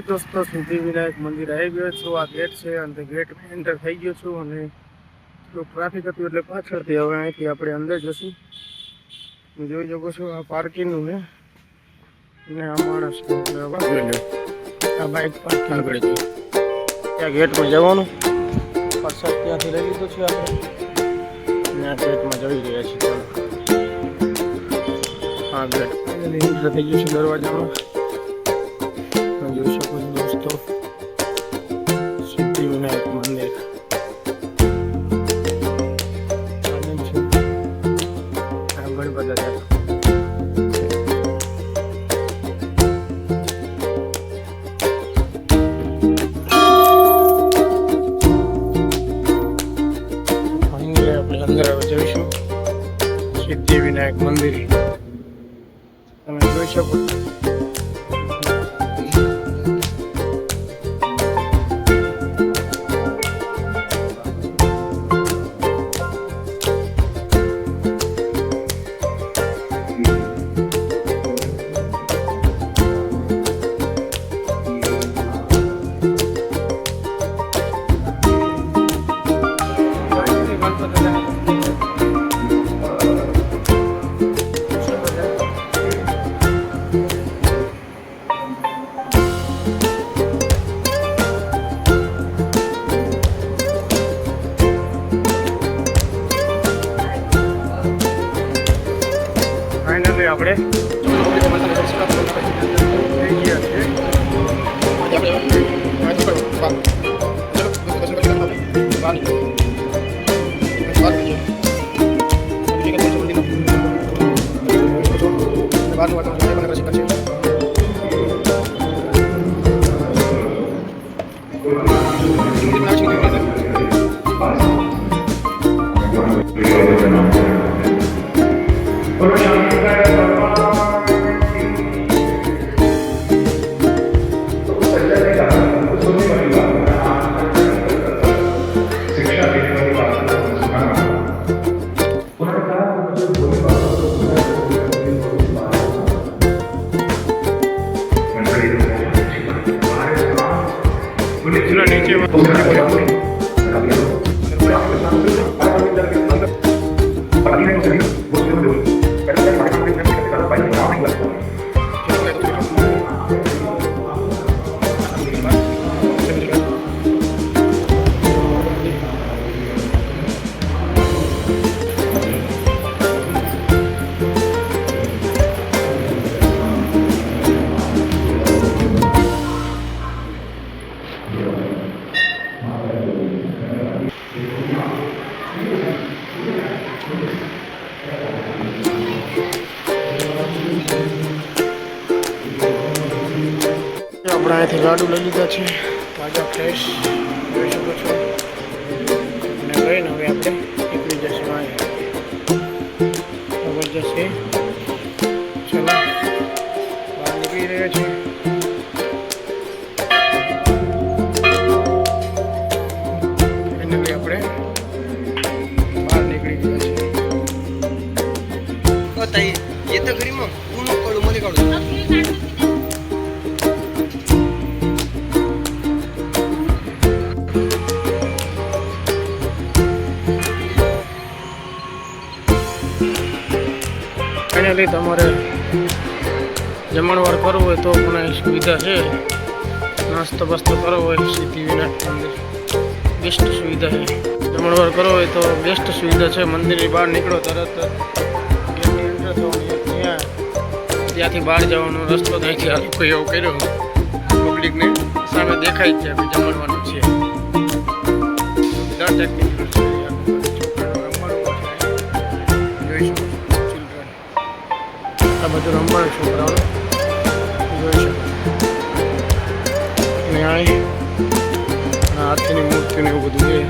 દોસ્તો સિદ્ધિવિનાયક મંદિર આવી ગયો છું. આ ગેટ છે અને ગેટ એન્ટર થઈ ગયો છું અને ટ્રાફિક હતું એટલે પાછળથી હવે અહીંથી આપણે અંદર જશું. જોઈ શકો છો આ પાર્કિંગનું છે અને આ માણસ આ બાઇક પાર્કિંગ કરે છે. ત્યાં ગેટમાં જવાનું પ્રસાદ ત્યાંથી લઈ લીધો છે આપણે અને આ ગેટમાં જઈ રહ્યા છીએ. આ ગેટ એન્ટર થઈ ગયું છે દરવાજામાં. જોઈ શકો છો દોસ્તો સિદ્ધિવિનાયક મંદિર ઘણી બધા આપણે અંદર હવે જઈશું સિદ્ધિવિનાયક મંદિર. તમે જોઈ શકો આપણે નીચે આપણે અહીંથી ગાડું લઈ લીધા છે તાજા ફ્રેશ જોઈ શકો છો અને લઈને હવે આપણે નીકળી જશું. જબરજસ્ત ચલો બહાર નીકળી રહ્યા છીએ. ફાઇનલી આપણે બહાર નીકળી ગયા છીએ. ये तो खरी मग तू नको काढू मध्ये काढू. ફાઇનલી તમારે જમણવાર કરવું હોય તો પણ અહીં સુવિધા છે. નાસ્તો બસ્તો કરવો હોય સિદ્ધિવિનાયક મંદિર બેસ્ટ સુવિધા છે. જમણવાર કરવો હોય તો બેસ્ટ સુવિધા છે. મંદિરની બહાર નીકળો તરત ગેટની એન્ટર થવાની ત્યાંથી બહાર જવાનો રસ્તો ત્યાંથી આ લોકો એવો કર્યો પબ્લિકને સામે દેખાય જ છે કે જમણવાનું છે. આ બધું રમવાનું છોકરાઓ જોઈ શકો. અને હાથીની મૂર્તિને એવું બધું છે.